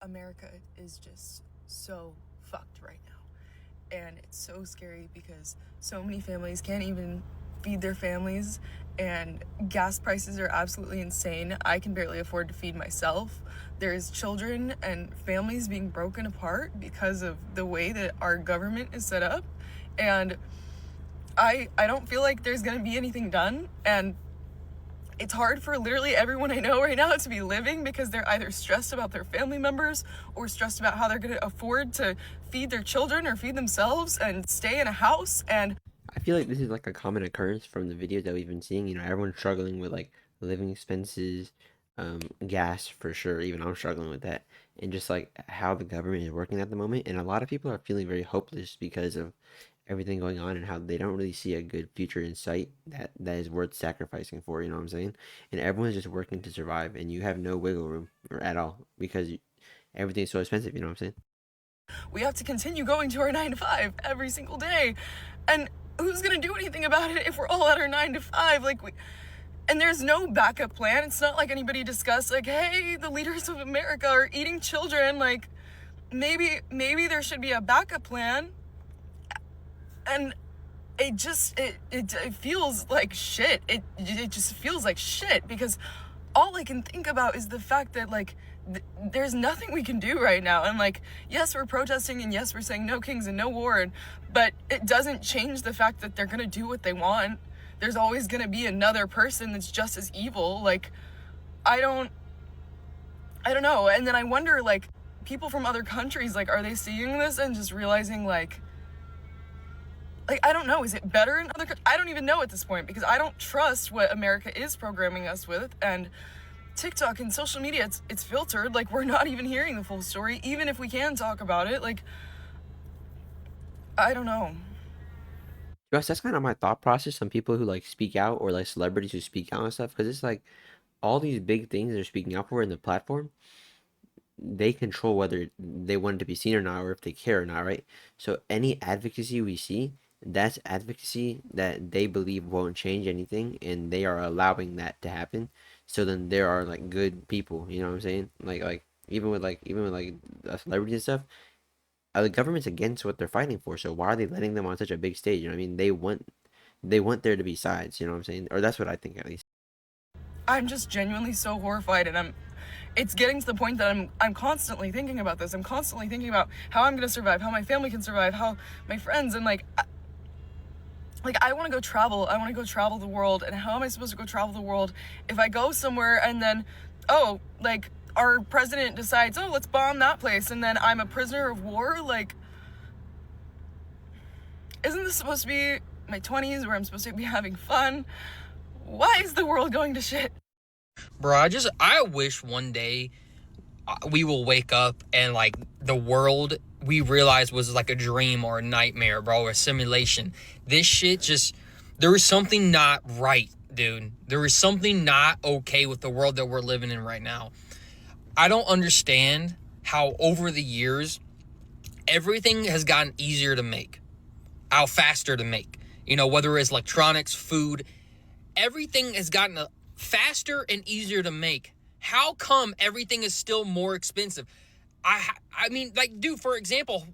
America is just so fucked right now. And it's so scary because so many families can't even feed their families, and gas prices are absolutely insane. I can barely afford to feed myself. There's children and families being broken apart because of the way that our government is set up. And I don't feel like there's going to be anything done. And it's hard for literally everyone I know right now to be living because they're either stressed about their family members or stressed about how they're going to afford to feed their children or feed themselves and stay in a house. And I feel like this is like a common occurrence from the videos that we've been seeing. You know, everyone's struggling with like living expenses, gas for sure. Even I'm struggling with that, and just like how the government is working at the moment. And a lot of people are feeling very hopeless because of everything going on and how they don't really see a good future in sight that is worth sacrificing for. You know what I'm saying? And everyone's just working to survive, and you have no wiggle room or at all because everything's so expensive. You know what I'm saying? we have to continue going to our 9 to 5 every single day. And who's going to do anything about it if we're all at our 9 to 5? And there's no backup plan. It's not like anybody discussed, like, hey, the leaders of America are eating children. Like, maybe there should be a backup plan. And it feels like shit. It just feels like shit because all I can think about is the fact that, like, there's nothing we can do right now. And, like, yes, we're protesting, and yes, we're saying no kings and no war, but it doesn't change the fact that they're gonna do what they want. There's always gonna be another person that's just as evil. Like, I don't know. And then I wonder, like, people from other countries, like, are they seeing this and just realizing, like, I don't know, is it better in other countries? I don't even know at this point because I don't trust what America is programming us with. And TikTok and social media, it's filtered. Like, we're not even hearing the full story, even if we can talk about it. Like, I don't know. Yes, that's kind of my thought process. Some people who like speak out or like celebrities who speak out and stuff, because it's like all these big things they're speaking out for in the platform, they control whether they want it to be seen or not, or if they care or not, right? So any advocacy we see, that's advocacy that they believe won't change anything, and they are allowing that to happen. So then there are like good people, you know what I'm saying? Like even with like celebrities and stuff, the government's against what they're fighting for. So why are they letting them on such a big stage? You know what I mean? They want there to be sides. You know what I'm saying? Or that's what I think at least. I'm just genuinely so horrified, and it's getting to the point that I'm constantly thinking about this. I'm constantly thinking about how I'm gonna survive, how my family can survive, how my friends, and like I want to go travel. I want to go travel the world. And how am I supposed to go travel the world if I go somewhere and then, oh, like, our president decides, oh, let's bomb that place, and then I'm a prisoner of war? Like, isn't this supposed to be my 20s where I'm supposed to be having fun? Why is the world going to shit? Bro, I wish one day we will wake up and like the world we realized was like a dream or a nightmare, bro, or a simulation. This shit just, there is something not right, dude. There is something not okay with the world that we're living in right now. I don't understand how over the years everything has gotten easier to make, how faster to make. You know, whether it's electronics, food, everything has gotten faster and easier to make. How come everything is still more expensive? I mean, like, dude, for example,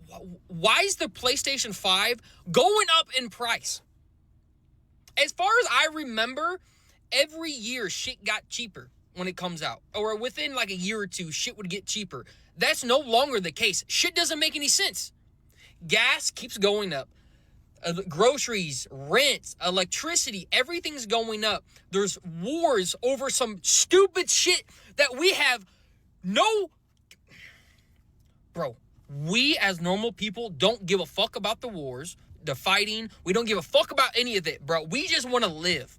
why is the PlayStation 5 going up in price? As far as I remember, every year shit got cheaper when it comes out. Or within like a year or two, shit would get cheaper. That's no longer the case. Shit doesn't make any sense. Gas keeps going up. Groceries, rent, electricity, everything's going up. There's wars over some stupid shit that we have no... Bro, we as normal people don't give a fuck about the wars, the fighting. We don't give a fuck about any of it, bro. We just want to live.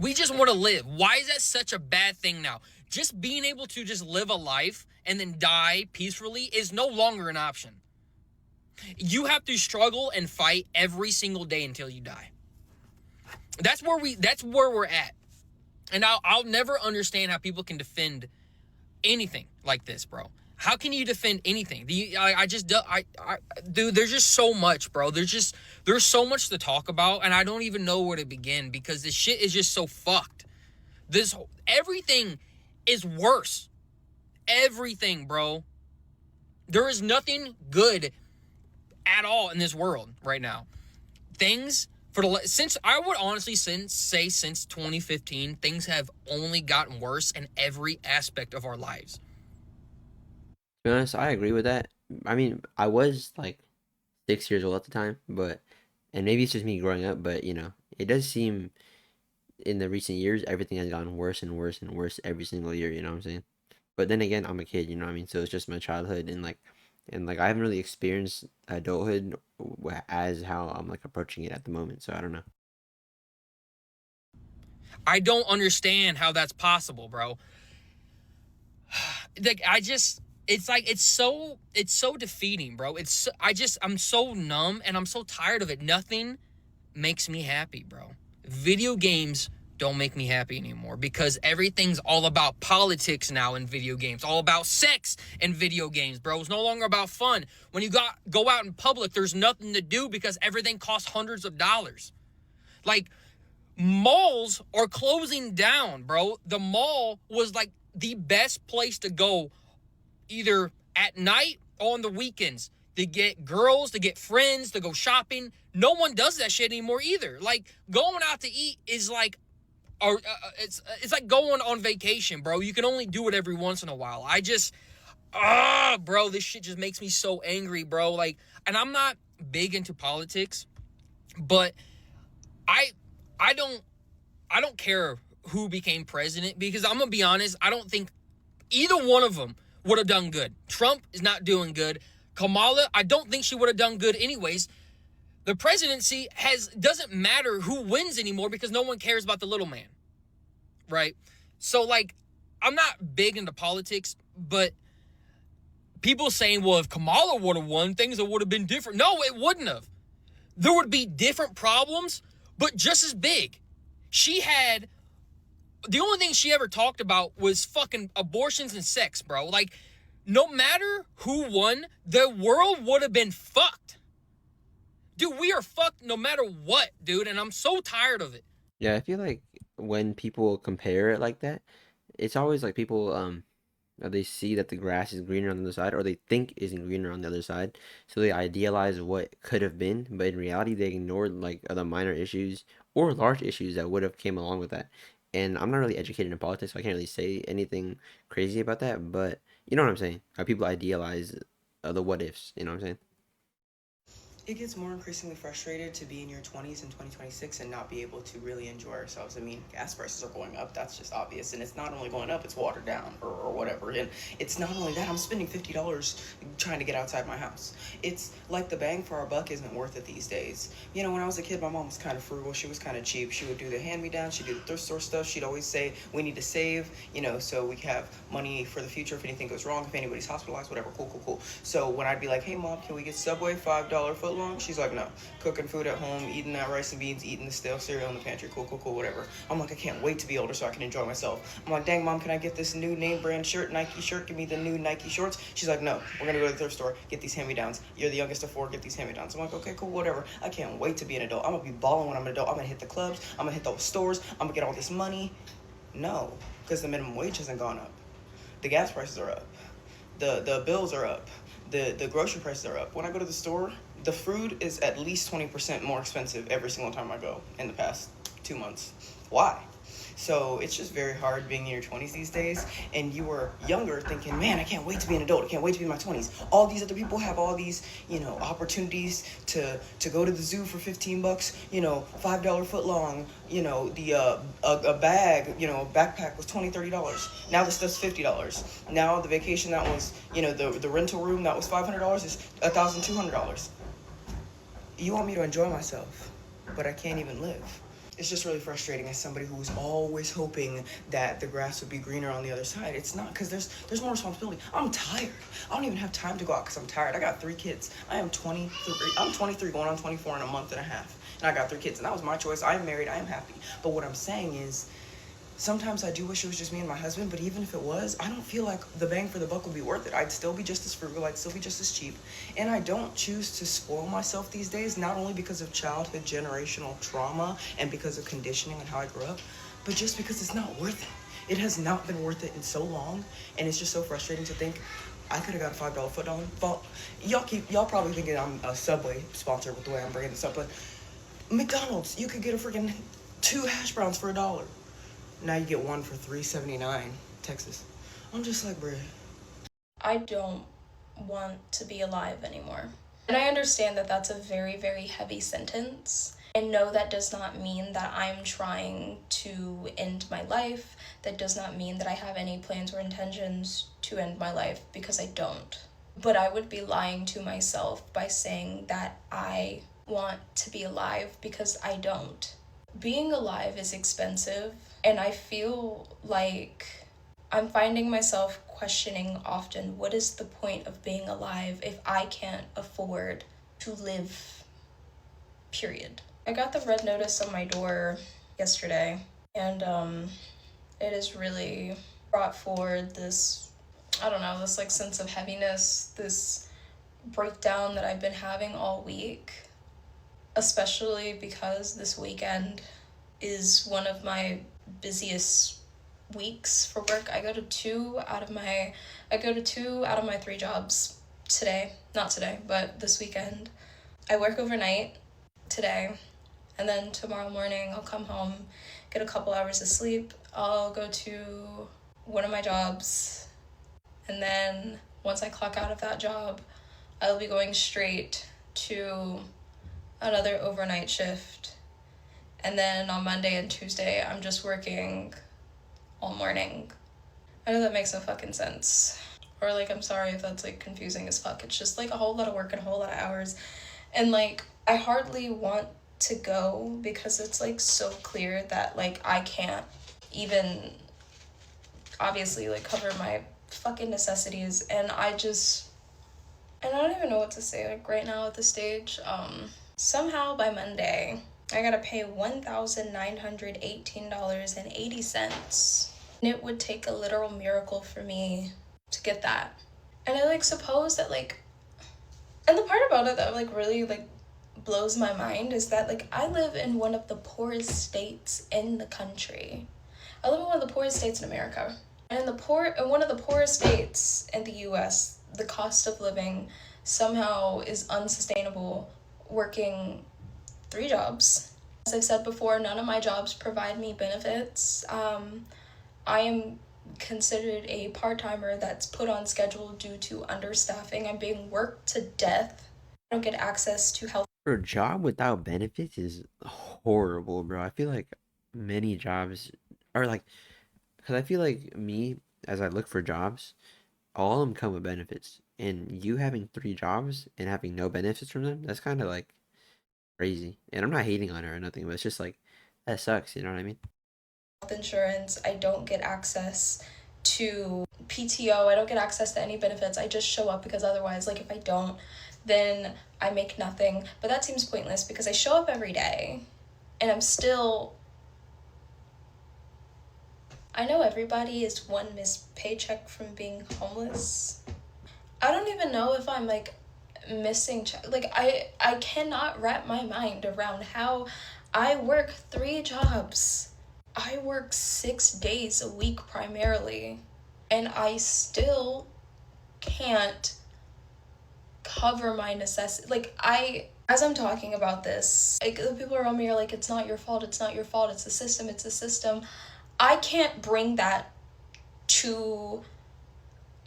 We just want to live. Why is that such a bad thing now? Just being able to just live a life and then die peacefully is no longer an option. You have to struggle and fight every single day until you die. That's where we're at. And I'll never understand how people can defend anything like this, bro. How can you defend anything? Dude, there's just so much, bro. There's so much to talk about, and I don't even know where to begin because this shit is just so fucked. Everything is worse. everything, bro. There is nothing good at all in this world right now. Things since I would honestly say since 2015, things have only gotten worse in every aspect of our lives. To be honest, I agree with that. I mean, I was like 6 years old at the time, but and maybe it's just me growing up, but it does seem in the recent years everything has gotten worse and worse and worse every single year. You know what I'm saying? But then again, I'm a kid. You know what I mean? So it's just my childhood, and I haven't really experienced adulthood as how I'm like approaching it at the moment. So I don't know. I don't understand how that's possible, bro. Like it's so defeating, bro. I'm so numb and I'm so tired of it. Nothing makes me happy, bro. Video games don't make me happy anymore because everything's all about politics now in video games, all about sex in video games, bro. It's no longer about fun. When you go out in public, there's nothing to do because everything costs hundreds of dollars. Like, malls are closing down, bro. The mall was like the best place to go either at night or on the weekends to get girls, to get friends, to go shopping. No one does that shit anymore either. Like, going out to eat is like, it's like going on vacation, bro. You can only do it every once in a while. Bro, this shit just makes me so angry, bro. Like, and I'm not big into politics, but I don't care who became president because I'm gonna be honest, I don't think either one of them would have done good. Trump is not doing good. Kamala, I don't think she would have done good anyways. The presidency doesn't matter who wins anymore because no one cares about the little man, right? So, like, I'm not big into politics, but people saying, well, if Kamala would have won, things would have been different. No, it wouldn't have. There would be different problems, but just as big. The only thing she ever talked about was fucking abortions and sex, bro. Like, no matter who won, the world would have been fucked. Dude, we are fucked no matter what, dude, and I'm so tired of it. Yeah, I feel like when people compare it like that, it's always like people they see that the grass is greener on the other side, or they think isn't greener on the other side, so they idealize what could have been, but in reality, they ignored like other minor issues or large issues that would have came along with that. And I'm not really educated in politics, so I can't really say anything crazy about that. But you know what I'm saying? How people idealize the what ifs. You know what I'm saying? It gets more increasingly frustrated to be in your 20s in 2026 and not be able to really enjoy ourselves. I mean, gas prices are going up. That's just obvious. And it's not only going up, it's watered down or whatever. And it's not only that, I'm spending $50 trying to get outside my house. It's like the bang for our buck isn't worth it these days. You know, when I was a kid, my mom was kind of frugal. She was kind of cheap. She would do the hand-me-downs. She'd do the thrift store stuff. She'd always say, we need to save, so we have money for the future if anything goes wrong, if anybody's hospitalized, whatever. Cool. So when I'd be like, hey, Mom, can we get Subway, $5 foot long? She's like, no. Cooking food at home, eating that rice and beans, eating the stale cereal in the pantry. Cool, whatever. I'm like, I can't wait to be older so I can enjoy myself. I'm like, dang, Mom, can I get this new name brand shirt, Nike shirt? Give me the new Nike shorts. She's like, no, we're going to go to the thrift store, get these hand-me-downs. You're the youngest of four, get these hand-me-downs. I'm like, okay, cool, whatever. I can't wait to be an adult. I'm going to be balling when I'm an adult. I'm going to hit the clubs. I'm going to hit those stores. I'm going to get all this money. No, because the minimum wage hasn't gone up. The gas prices are up. The bills are up. The grocery prices are up. When I go to the store, the food is at least 20% more expensive every single time I go in the past 2 months. Why? So it's just very hard being in your 20s these days, and you were younger thinking, man, I can't wait to be an adult. I can't wait to be in my 20s. All these other people have all these, opportunities to go to the zoo for $15, $5 foot long, a bag, a backpack was $20, $30. Now this stuff's $50. Now the vacation that was, the rental room that was $500 is $1,200. You want me to enjoy myself, but I can't even live. It's just really frustrating as somebody who was always hoping that the grass would be greener on the other side. It's not, because there's more responsibility. I'm tired. I don't even have time to go out because I'm tired. I got 3 kids. I'm 23 going on 24 in a month and a half. And I got 3 kids, and that was my choice. I am married. I am happy. But what I'm saying is, sometimes I do wish it was just me and my husband, but even if it was, I don't feel like the bang for the buck would be worth it. I'd still be just as frugal, I'd still be just as cheap. And I don't choose to spoil myself these days, not only because of childhood generational trauma and because of conditioning and how I grew up, but just because it's not worth it. It has not been worth it in so long, and it's just so frustrating to think I could have got a $5 foot on. Y'all probably thinking I'm a Subway sponsor with the way I'm bringing this up, but McDonald's, you could get a freaking 2 hash browns for $1. Now you get one for $3.79. Texas. I'm just like, bruh. I don't want to be alive anymore. And I understand that that's a very, very heavy sentence. And no, that does not mean that I'm trying to end my life. That does not mean that I have any plans or intentions to end my life, because I don't. But I would be lying to myself by saying that I want to be alive, because I don't. Being alive is expensive, and I feel like I'm finding myself questioning often, what is the point of being alive if I can't afford to live, period. I got the red notice on my door yesterday, and it has really brought forward this, I don't know, this like sense of heaviness, this breakdown that I've been having all week, especially because this weekend is one of my busiest weeks for work. I go to two out of my 3 jobs today, not today, but this weekend. I work overnight today, and then tomorrow morning I'll come home, get a couple hours of sleep, I'll go to one of my jobs, and then once I clock out of that job, I'll be going straight to another overnight shift. And then on Monday and Tuesday, I'm just working all morning. I know that makes no fucking sense. Or like, I'm sorry if that's like confusing as fuck. It's just like a whole lot of work and a whole lot of hours. And like, I hardly want to go because it's like so clear that like I can't even obviously like cover my fucking necessities. And I don't even know what to say like right now at this stage. Somehow by Monday, I gotta pay $1,918.80. And it would take a literal miracle for me to get that. And I like suppose that like, and the part about it that like really like blows my mind is that like I live in one of the poorest states in the country. I live in one of the poorest states in America. And in one of the poorest states in the US, the cost of living somehow is unsustainable working 3 jobs. As I've said before, none of my jobs provide me benefits. I am considered a part-timer that's put on schedule due to understaffing. I'm being worked to death. I don't get access to health. For a job without benefits is horrible, bro. I feel like many jobs are like, because I feel like me, as I look for jobs, all of them come with benefits. And you having 3 jobs and having no benefits from them, that's kind of like crazy. And I'm not hating on her or nothing, but it's just like, that sucks, you know what I mean? Health insurance. I don't get access to PTO. I don't get access to any benefits. I just show up because otherwise, like if I don't, then I make nothing. But that seems pointless because I show up every day and I know everybody is one missed paycheck from being homeless. I don't even know if I'm like missing like I cannot wrap my mind around how I work 3 jobs. I work 6 days a week primarily, and I still can't cover my necessities. Like as I'm talking about this, like the people around me are like, it's not your fault, it's not your fault, it's the system, it's the system. I can't bring that to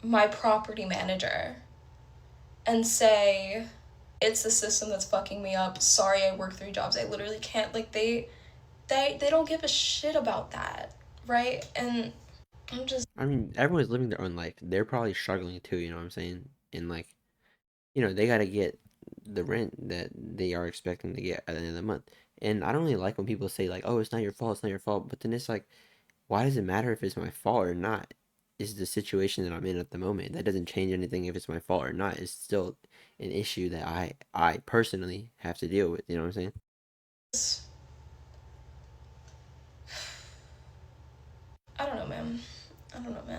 my property manager and say, it's the system that's fucking me up. Sorry, I work 3 jobs. I literally can't. Like they don't give a shit about that, right? And I mean, everyone's living their own life. They're probably struggling too, you know what I'm saying? And like, they gotta get the rent that they are expecting to get at the end of the month. And I don't really like when people say like, "Oh, it's not your fault, it's not your fault." But then it's like, why does it matter if it's my fault or not? It's the situation that I'm in at the moment. That doesn't change anything if it's my fault or not. It's still an issue that I personally have to deal with, you know what I'm saying? I don't know, man.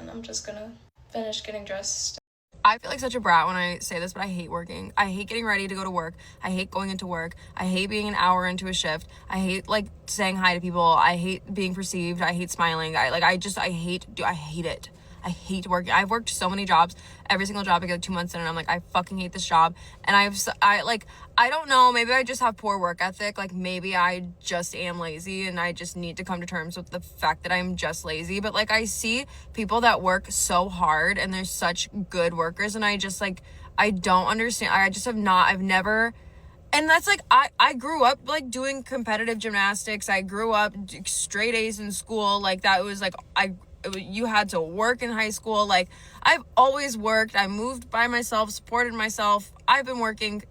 I'm just gonna finish getting dressed. I feel like such a brat when I say this, but I hate working. I hate getting ready to go to work. I hate going into work. I hate being an hour into a shift. I hate like saying hi to people. I hate being perceived. I hate smiling. I hate it. I hate working. I've worked so many jobs. Every single job I get 2 months in, and I'm like, I fucking hate this job. And I don't know, maybe I just have poor work ethic. Like, maybe I just am lazy and I just need to come to terms with the fact that I'm just lazy. But like, I see people that work so hard and they're such good workers, and I just like, I don't understand. I've never. And that's like, I grew up like doing competitive gymnastics. I grew up straight A's in school. Like, that was like, you had to work in high school. Like, I've always worked. I moved by myself, supported myself. I've been working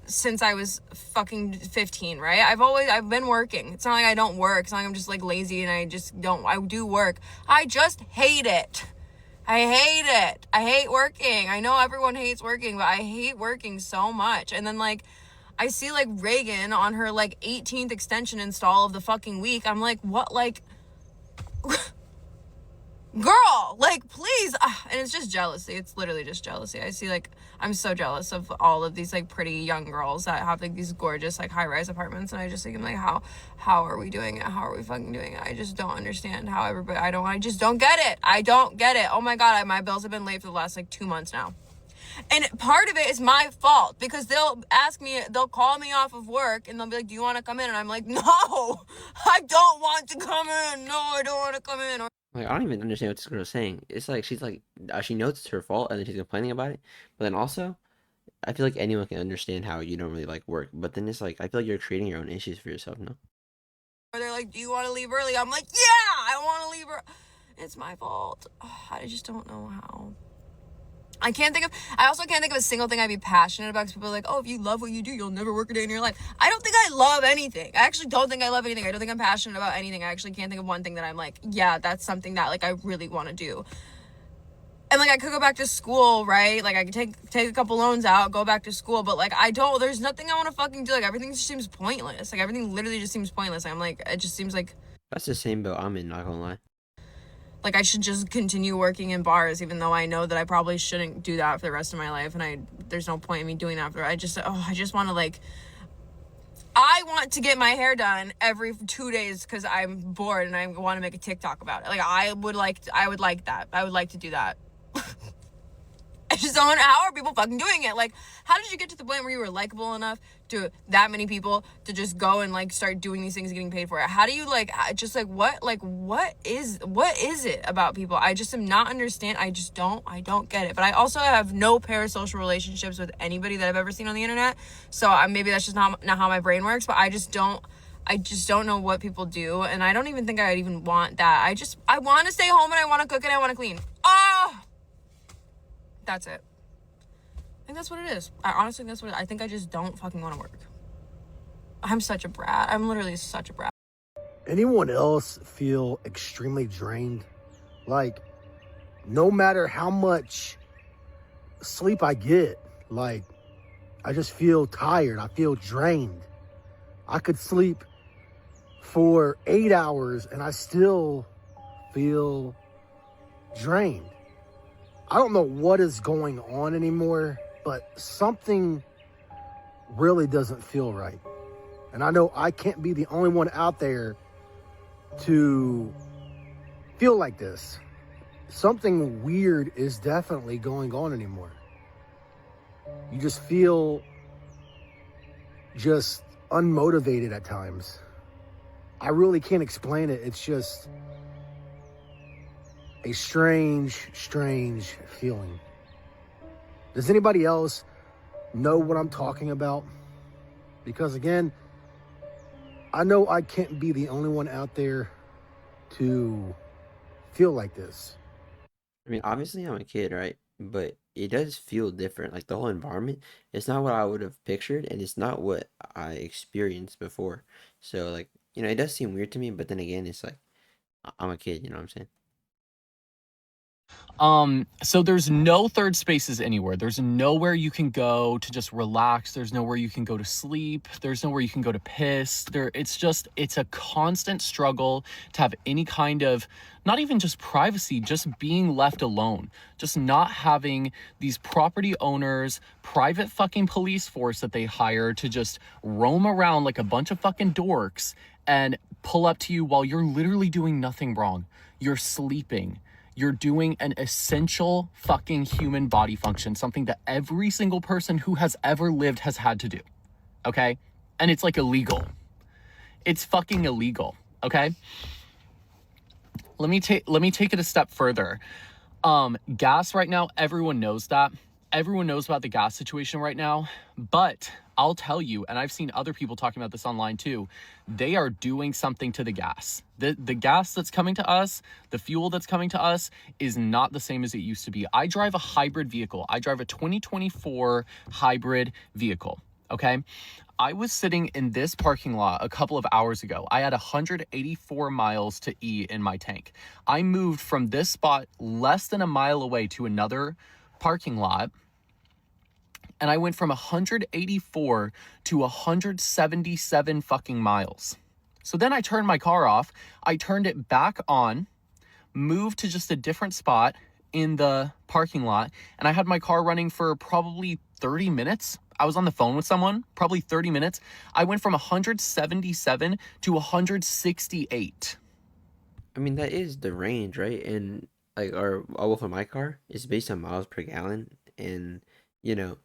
since I was fucking 15, right? I've been working. It's not like I don't work. It's not like I'm just like lazy and I do work. I just hate it. I hate it. I hate working. I know everyone hates working, but I hate working so much. And then like, I see like Reagan on her like 18th extension install of the fucking week. I'm like, what? Like, girl, like, please. And it's just jealousy. It's literally just jealousy. I see like, I'm so jealous of all of these like pretty young girls that have like these gorgeous like high-rise apartments, and I just think I'm like, how are we doing it? How are we fucking doing it? I just don't understand how everybody. I just don't get it. I don't get it. Oh my god, my bills have been late for the last like 2 months now. And part of it is my fault, because they'll call me off of work and they'll be like, do you want to come in? And I'm like, no, I don't want to come in. No, I don't want to come in. Like, I don't even understand what this girl's saying. It's like she's like, she knows it's her fault and then she's complaining about it. But then also, I feel like anyone can understand how you don't really like work. But then it's like, I feel like you're creating your own issues for yourself, no? Or they're like, do you want to leave early? I'm like, yeah, I want to leave early. It's my fault. I just don't know how. I also can't think of a single thing I'd be passionate about, because people are like, oh, if you love what you do, you'll never work a day in your life. I don't think I love anything. I actually don't think I love anything. I don't think I'm passionate about anything. I actually can't think of one thing that I'm like, yeah, that's something that like I really want to do. And like, I could go back to school, right? Like, I could take a couple loans out, go back to school, but like, there's nothing I want to fucking do. Like, everything just seems pointless. Like, everything literally just seems pointless. I'm like, it just seems like That's the same boat I'm in, not gonna lie. like I should just continue working in bars, even though I know that I probably shouldn't do that for the rest of my life, and there's no point in me doing that. I just want to like, I want to get my hair done every 2 days because I'm bored and I want to make a TikTok about it. Like, I would like that. I would like to do that. I just don't know, how are people fucking doing it? Like, how did you get to the point where you were likable enough to that many people to just go and like start doing these things and getting paid for it? How do you like, just like, what is it about people? I just am not understand. I don't get it. But I also have no parasocial relationships with anybody that I've ever seen on the internet. So maybe that's just not how my brain works, but I just don't know what people do. And I don't even think I'd even want that. I want to stay home and I want to cook and I want to clean. That's it. I think that's what it is. I honestly think that's what I think. I just don't fucking want to work. I'm such a brat. I'm literally such a brat. Anyone else feel extremely drained? Like, no matter how much sleep I get, like, I just feel tired. I feel drained. I could sleep for 8 hours and I still feel drained. I don't know what is going on anymore, but something really doesn't feel right. And I know I can't be the only one out there to feel like this. Something weird is definitely going on anymore. You just feel just unmotivated at times. I really can't explain it. It's just a strange feeling. Does anybody else know what I'm talking about? Because again, I know I can't be the only one out there to feel like this. I mean, obviously I'm a kid, right? But it does feel different. Like, the whole environment, it's not what I would have pictured, and it's not what I experienced before. So, like, it does seem weird to me, but then again, it's like, I'm a kid, you know what I'm saying? So there's no third spaces anywhere. There's nowhere you can go to just relax. There's nowhere you can go to sleep. There's nowhere you can go to piss. It's a constant struggle to have any kind of, not even just privacy, just being left alone. Just not having these property owners, private fucking police force that they hire to just roam around like a bunch of fucking dorks and pull up to you while you're literally doing nothing wrong. You're sleeping. You're doing an essential fucking human body function, something that every single person who has ever lived has had to do, okay? And it's like illegal. It's fucking illegal, okay? Let me take it a step further. Gas right now, everyone knows that. Everyone knows about the gas situation right now, but I'll tell you, and I've seen other people talking about this online too, they are doing something to the gas. The gas that's coming to us, the fuel that's coming to us is not the same as it used to be. I drive a hybrid vehicle. I drive a 2024 hybrid vehicle, okay? I was sitting in this parking lot a couple of hours ago. I had 184 miles to E in my tank. I moved from this spot less than a mile away to another parking lot, and I went from 184 to 177 fucking miles. So then I turned my car off, I turned it back on, moved to just a different spot in the parking lot, and I had my car running for probably 30 minutes. I was on the phone with someone, probably 30 minutes. I went from 177 to 168. I mean, that is the range, right? And like well, for my car, it's based on miles per gallon, and you know,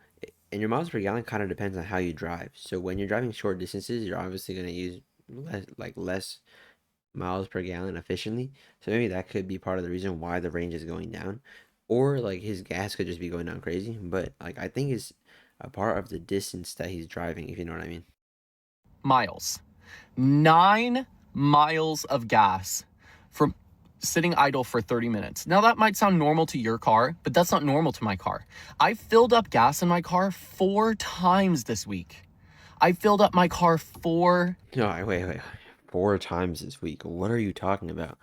and your miles per gallon kind of depends on how you drive. So when you're driving short distances, you're obviously going to use less miles per gallon efficiently. So maybe that could be part of the reason why the range is going down, or like his gas could just be going down crazy. But like I think it's a part of the distance that he's driving, if you know what I mean. Miles. 9 miles of gas from sitting idle for 30 minutes. Now that might sound normal to your car, but that's not normal to my car. I filled up gas in my car 4 times this week. I filled up my car 4. No, wait. 4 times this week. What are you talking about?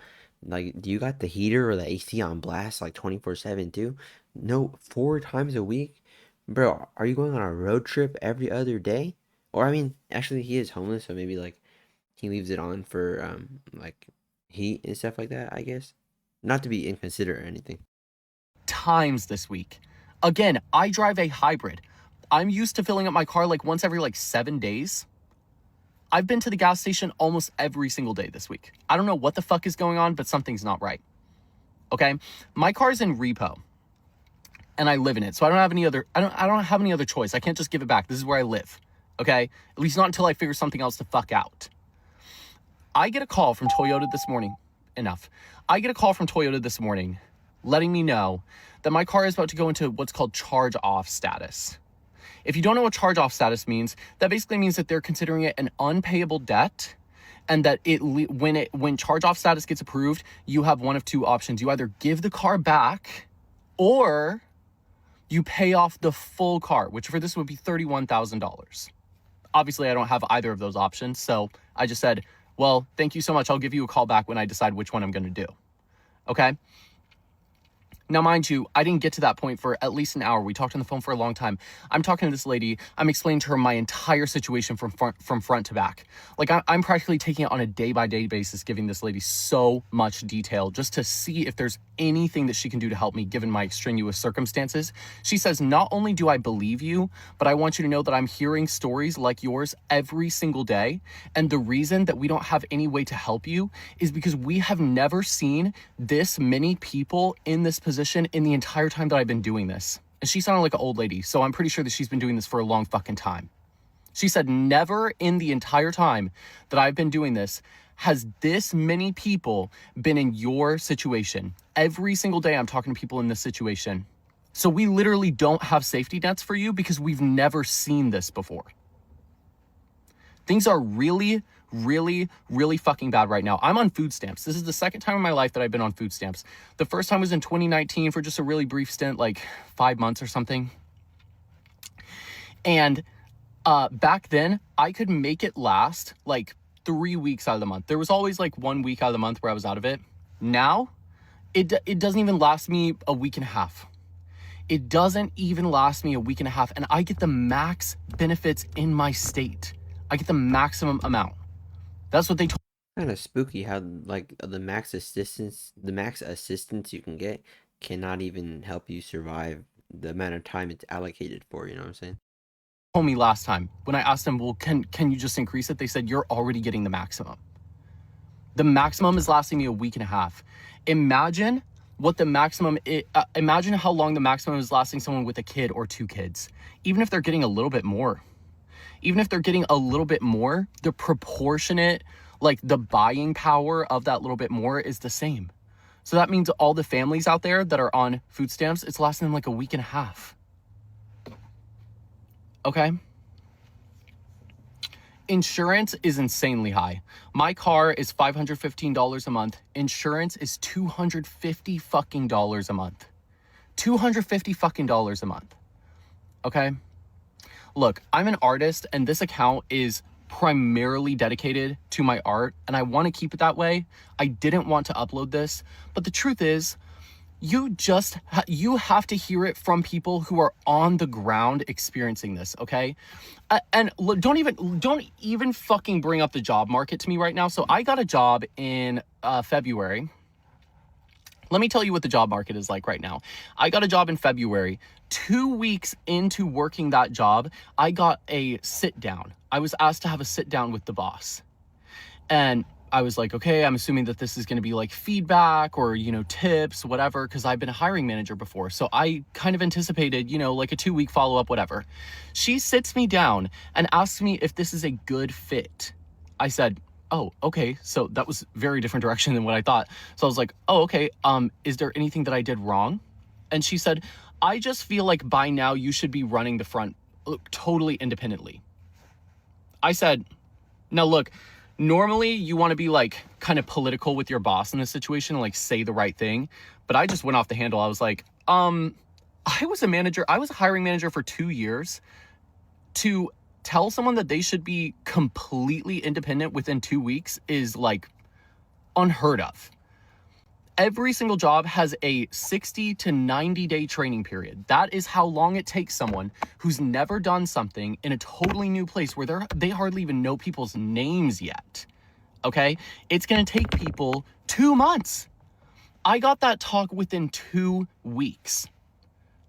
Like, do you got the heater or the AC on blast like 24/7 too? No, 4 times a week? Bro, are you going on a road trip every other day? Or I mean, actually he is homeless, so maybe like he leaves it on for like heat and stuff like that, I guess. Not to be inconsiderate or anything. Times this week. Again, I drive a hybrid. I'm used to filling up my car like once every 7 days. I've been to the gas station almost every single day this week. I don't know what the fuck is going on, but something's not right. Okay? My car's in repo, and I live in it. So I don't have any other choice. I can't just give it back. This is where I live. Okay? At least not until I figure something else to fuck out. I get a call from Toyota this morning. I get a call from Toyota this morning letting me know that my car is about to go into what's called charge off status. If you don't know what charge off status means, that basically means that they're considering it an unpayable debt, and that when charge off status gets approved, you have one of two options. You either give the car back or you pay off the full car, which for this would be $31,000. Obviously, I don't have either of those options, so I just said, well, thank you so much. I'll give you a call back when I decide which one I'm going to do. Okay? Now, mind you, I didn't get to that point for at least an hour. We talked on the phone for a long time. I'm talking to this lady. I'm explaining to her my entire situation from front to back. Like, I'm practically taking it on a day-by-day basis, giving this lady so much detail just to see if there's anything that she can do to help me, given my extraneous circumstances. She says, not only do I believe you, but I want you to know that I'm hearing stories like yours every single day. And the reason that we don't have any way to help you is because we have never seen this many people in this position in the entire time that I've been doing this. And she sounded like an old lady, so I'm pretty sure that she's been doing this for a long fucking time. She said, never in the entire time that I've been doing this has this many people been in your situation. Every single day I'm talking to people in this situation. So we literally don't have safety nets for you because we've never seen this before. Things are really, really, really fucking bad right now. I'm on food stamps. This is the second time in my life that I've been on food stamps. The first time was in 2019 for just a really brief stint, like 5 months or something. And back then, I could make it last like 3 weeks out of the month. There was always like 1 week out of the month where I was out of it. Now, It doesn't even last me a week and a half. It doesn't even last me a week and a half, and I get the max benefits in my state. I get the maximum amount. That's what they told. Kind of spooky how like the max assistance you can get cannot even help you survive the amount of time it's allocated for, you know what I'm saying? Told me last time when I asked them, well, can you just increase it? They said, you're already getting the maximum. The maximum is lasting me a week and a half. Imagine what the maximum is. Imagine how long the maximum is lasting someone with a kid or 2 kids. Even if they're getting a little bit more, the proportionate, like the buying power of that little bit more is the same. So that means all the families out there that are on food stamps, it's lasting them like a week and a half. Okay? Insurance is insanely high. My car is $515 a month. Insurance is $250 fucking dollars a month. $250 fucking dollars a month. Okay? Look, I'm an artist and this account is primarily dedicated to my art and I want to keep it that way. I didn't want to upload this, but the truth is, you have to hear it from people who are on the ground experiencing this, okay? And look, don't even fucking bring up the job market to me right now. So I got a job in February. Let me tell you what the job market is like right now. I got a job in February. 2 weeks into working that job, I got a sit down. I was asked to have a sit down with the boss. And I was like, okay, I'm assuming that this is going to be like feedback or, tips, whatever, because I've been a hiring manager before. So I kind of anticipated, like a 2-week follow-up, whatever. She sits me down and asks me if this is a good fit. I said, oh, okay. So that was very different direction than what I thought. So I was like, oh, okay. Is there anything that I did wrong? And she said, I just feel like by now you should be running the front totally independently. I said, now look, normally you want to be like kind of political with your boss in this situation and like say the right thing. But I just went off the handle. I was like, I was a hiring manager for 2 years. To tell someone that they should be completely independent within 2 weeks is like unheard of. Every single job has a 60 to 90 day training period. That is how long it takes someone who's never done something in a totally new place where they hardly even know people's names yet. Okay? It's going to take people 2 months. I got that talk within 2 weeks.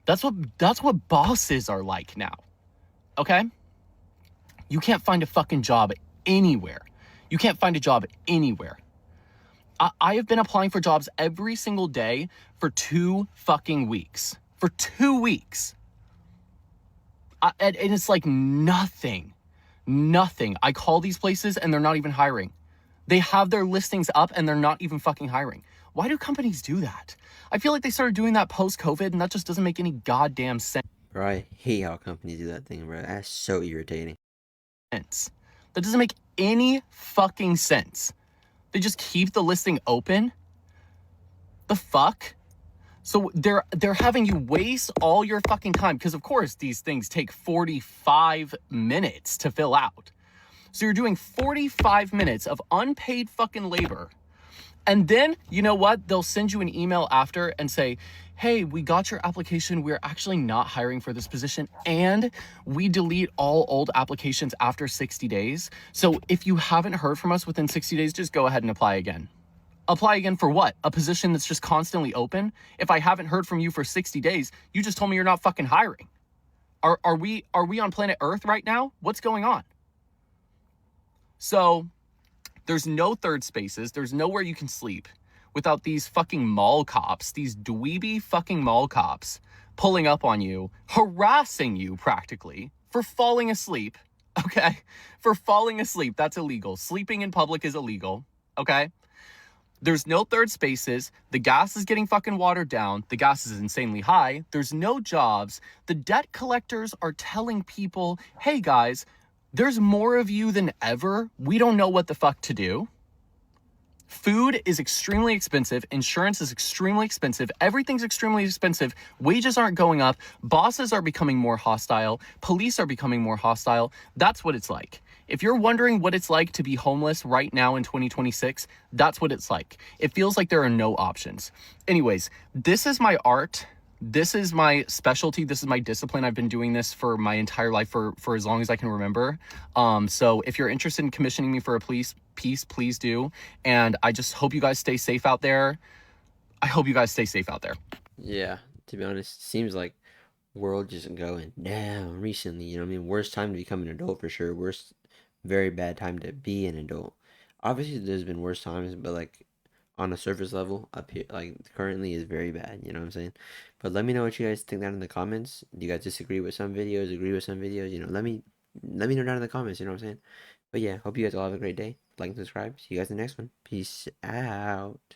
That's what bosses are like now. Okay? You can't find a fucking job anywhere. You can't find a job anywhere. I have been applying for jobs every single day for 2 fucking weeks. For 2 weeks. And it's like nothing. I call these places and they're not even hiring. They have their listings up and they're not even fucking hiring. Why do companies do that? I feel like they started doing that post-COVID and that just doesn't make any goddamn sense. Bro, I hate how companies do that thing, bro. That's so irritating. That doesn't make any fucking sense. They just keep the listing open? The fuck? So they're having you waste all your fucking time because of course these things take 45 minutes to fill out. So you're doing 45 minutes of unpaid fucking labor. And then, you know what? They'll send you an email after and say, hey, we got your application. We're actually not hiring for this position. And we delete all old applications after 60 days. So if you haven't heard from us within 60 days, just go ahead and apply again. Apply again for what? A position that's just constantly open? If I haven't heard from you for 60 days, you just told me you're not fucking hiring. Are we on planet Earth right now? What's going on? So there's no third spaces. There's nowhere you can sleep without these fucking mall cops, these dweeby fucking mall cops pulling up on you, harassing you practically for falling asleep, okay? For falling asleep, that's illegal. Sleeping in public is illegal, okay? There's no third spaces. The gas is getting fucking watered down. The gas is insanely high. There's no jobs. The debt collectors are telling people, hey guys, there's more of you than ever. We don't know what the fuck to do. Food is extremely expensive. Insurance is extremely expensive. Everything's extremely expensive. Wages aren't going up. Bosses are becoming more hostile. Police are becoming more hostile. That's what it's like. If you're wondering what it's like to be homeless right now in 2026, that's what it's like. It feels like there are no options. Anyways, this is my art. This is my specialty. This is my discipline. I've been doing this for my entire life, for as long as I can remember. So if you're interested in commissioning me for a piece, please do. And I just hope you guys stay safe out there. I hope you guys stay safe out there. Yeah, to be honest, seems like world just going down recently. You know what I mean? Worst time to become an adult for sure. Worst, very bad time to be an adult. Obviously, there's been worse times, but like on a surface level, up here, like currently is very bad. You know what I'm saying? But let me know what you guys think down in the comments. Do you guys disagree with some videos? Agree with some videos? You know, let me know down in the comments. You know what I'm saying? But yeah, hope you guys all have a great day. Like and subscribe. See you guys in the next one. Peace out.